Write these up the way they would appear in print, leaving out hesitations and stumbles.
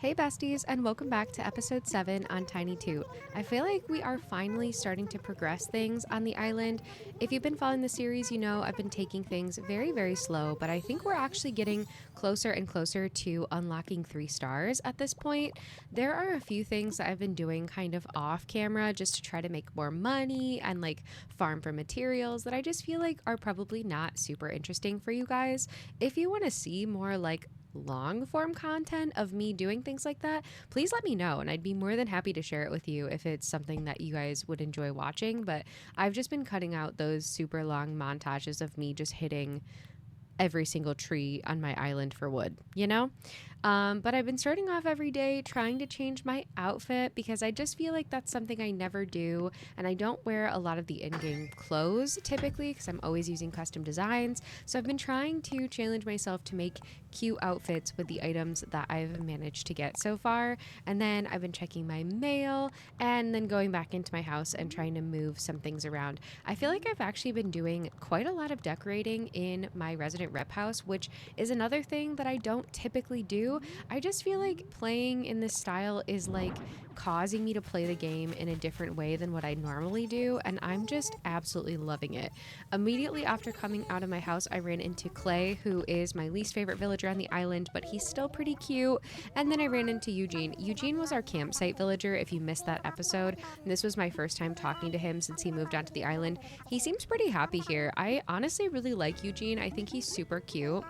Hey besties, and welcome back to episode 7 on Tiny Toot. I feel like we are finally starting to progress things on the island. If you've been following the series, you know I've been taking things very, very slow, but I think we're actually getting closer and closer to unlocking 3 stars at this point. There are a few things that I've been doing kind of off camera just to try to make more money and like farm for materials that I just feel like are probably not super interesting for you guys. If you want to see more like long form content of me doing things like that, please let me know and I'd be more than happy to share it with you if it's something that you guys would enjoy watching. But I've just been cutting out those super long montages of me just hitting every single tree on my island for wood, you know? But I've been starting off every day trying to change my outfit because I just feel like that's something I never do. And I don't wear a lot of the in-game clothes typically because I'm always using custom designs. So I've been trying to challenge myself to make cute outfits with the items that I've managed to get so far. And then I've been checking my mail and then going back into my house and trying to move some things around. I feel like I've actually been doing quite a lot of decorating in my resident rep house, which is another thing that I don't typically do. I just feel like playing in this style is like causing me to play the game in a different way than what I normally do, and I'm just absolutely loving it. Immediately after coming out of my house, I ran into Clay, who is my least favorite villager on the island, but he's still pretty cute. And then I ran into Eugene. Eugene was our campsite villager, if you missed that episode. And this was my first time talking to him since he moved onto the island. He seems pretty happy here. I honestly really like Eugene. I think he's super cute.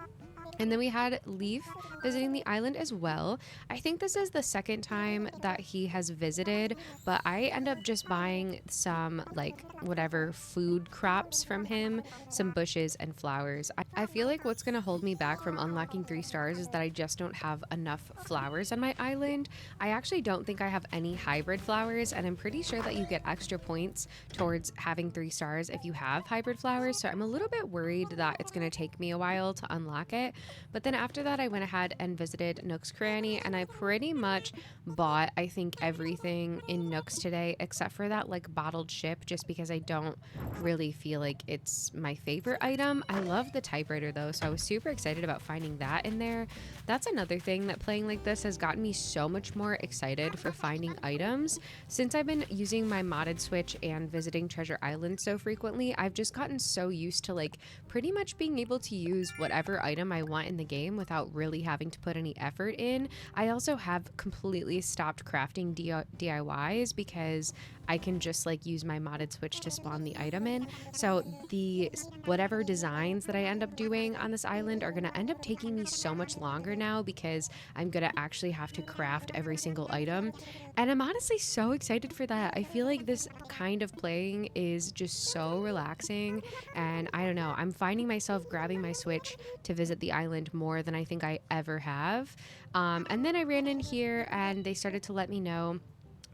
And then we had Leaf visiting the island as well. I think this is the second time that he has visited, but I end up just buying some like whatever food crops from him, some bushes and flowers. I feel like what's going to hold me back from unlocking 3 stars is that I just don't have enough flowers on my island. I actually don't think I have any hybrid flowers, and I'm pretty sure that you get extra points towards having 3 stars if you have hybrid flowers. So I'm a little bit worried that it's going to take me a while to unlock it. But then after that, I went ahead and visited Nook's Cranny, and I pretty much bought, I think, everything in Nook's today except for that like bottled ship, just because I don't really feel like it's my favorite item. I love the typewriter though, so I was super excited about finding that in there. That's another thing that playing like this has gotten me so much more excited for finding items. Since I've been using my modded Switch and visiting Treasure Island so frequently, I've just gotten so used to like pretty much being able to use whatever item I want in the game without really having to put any effort in. I also have completely stopped crafting DIYs because I can just like use my modded Switch to spawn the item in. So the whatever designs that I end up doing on this island are going to end up taking me so much longer now because I'm going to actually have to craft every single item. And I'm honestly so excited for that. I feel like this kind of playing is just so relaxing, and I don't know, I'm finding myself grabbing my Switch to visit the island more than I think I ever have. And then I ran in here and they started to let me know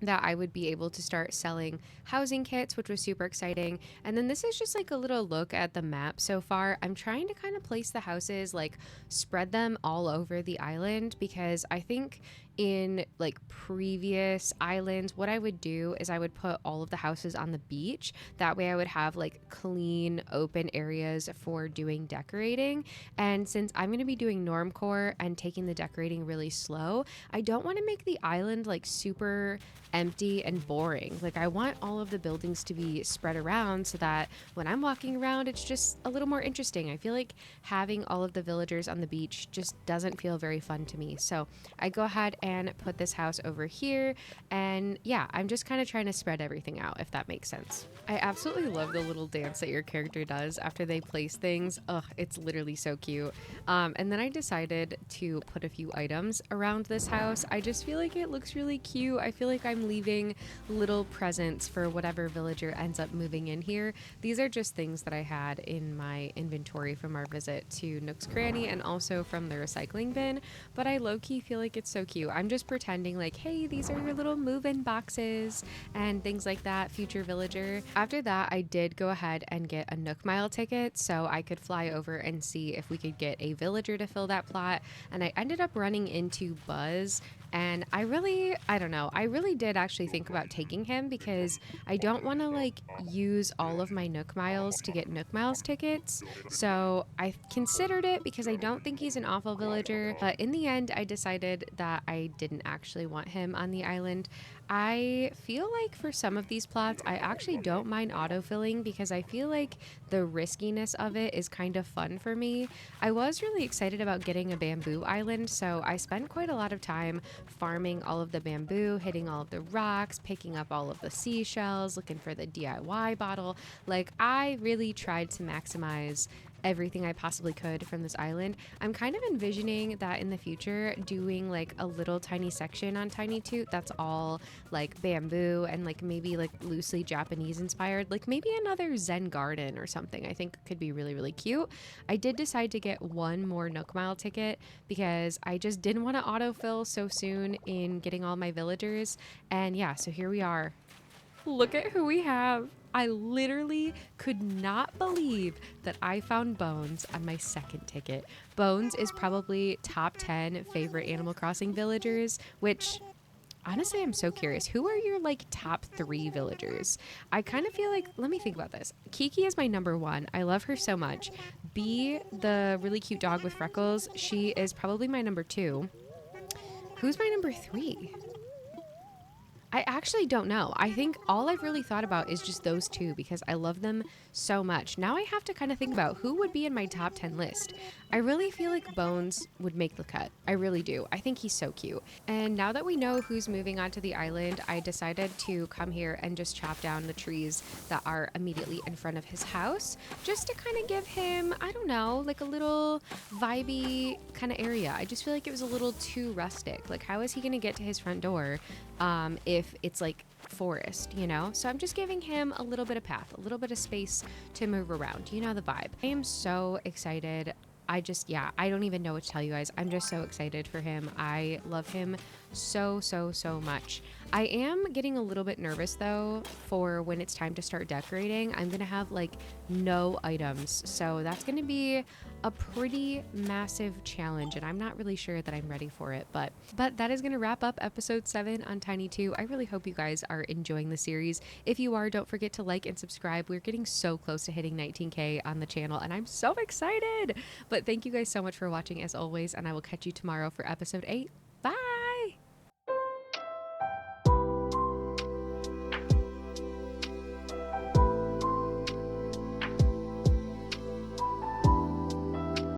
that I would be able to start selling housing kits, which was super exciting. And then this is just like a little look at the map so far. I'm trying to kind of place the houses, like spread them all over the island, because I think in like previous islands, what I would do is I would put all of the houses on the beach. That way I would have like clean open areas for doing decorating. And since I'm going to be doing Normcore and taking the decorating really slow, I don't want to make the island like super empty and boring. Like I want all of the buildings to be spread around so that when I'm walking around, it's just a little more interesting. I feel like having all of the villagers on the beach just doesn't feel very fun to me. So I go ahead and put this house over here, and yeah, I'm just kind of trying to spread everything out, if that makes sense. I absolutely love the little dance that your character does after they place things. Ugh, it's literally so cute. And then I decided to put a few items around this house. I just feel like it looks really cute. I feel like I'm leaving little presents for whatever villager ends up moving in here. These are just things that I had in my inventory from our visit to Nook's Cranny and also from the recycling bin, but I low-key feel like it's so cute. I'm just pretending like, hey, these are your little move-in boxes and things like that, future villager. After that, I did go ahead and get a Nook Mile ticket so I could fly over and see if we could get a villager to fill that plot, and I ended up running into Buzz. And I really did did actually think about taking him because I don't want to like use all of my Nook Miles to get Nook Miles tickets. So I considered it because I don't think he's an awful villager. But in the end, I decided that I didn't actually want him on the island. I feel like for some of these plots, I actually don't mind autofilling because I feel like the riskiness of it is kind of fun for me. I was really excited about getting a bamboo island, so I spent quite a lot of time farming all of the bamboo, hitting all of the rocks, picking up all of the seashells, looking for the DIY bottle. Like, I really tried to maximize everything I possibly could from this island. I'm kind of envisioning that in the future doing like a little tiny section on Tiny Toot that's all like bamboo and like maybe like loosely Japanese inspired, like maybe another Zen garden or something. I think could be really, really cute. I did decide to get one more Nook Mile ticket because I just didn't want to autofill so soon in getting all my villagers. And yeah, so here we are. Look at who we have. I literally could not believe that I found Bones on my second ticket. Bones is probably top 10 favorite Animal Crossing villagers, which honestly, I'm so curious. Who are your like top 3 villagers? I kind of feel like, let me think about this. Kiki is my number 1. I love her so much. B, the really cute dog with freckles, she is probably my number 2. Who's my number 3? I actually don't know. I think all I've really thought about is just those 2 because I love them so much. Now I have to kind of think about who would be in my top 10 list. I really feel like Bones would make the cut. I really do. I think he's so cute. And now that we know who's moving onto the island, I decided to come here and just chop down the trees that are immediately in front of his house just to kind of give him, I don't know, like a little vibey kind of area. I just feel like it was a little too rustic. Like, how is he going to get to his front door if it's like forest, you know? So I'm just giving him a little bit of path, a little bit of space to move around. You know the vibe. I am so excited. Yeah, I don't even know what to tell you guys. I'm just so excited for him. I love him so, so, so much. I am getting a little bit nervous though for when it's time to start decorating. I'm gonna have like no items. So that's gonna be a pretty massive challenge and I'm not really sure that I'm ready for it. But that is gonna wrap up episode 7 on Tiny 2. I really hope you guys are enjoying the series. If you are, don't forget to like and subscribe. We're getting so close to hitting 19K on the channel and I'm so excited. But thank you guys so much for watching as always, and I will catch you tomorrow for episode 8.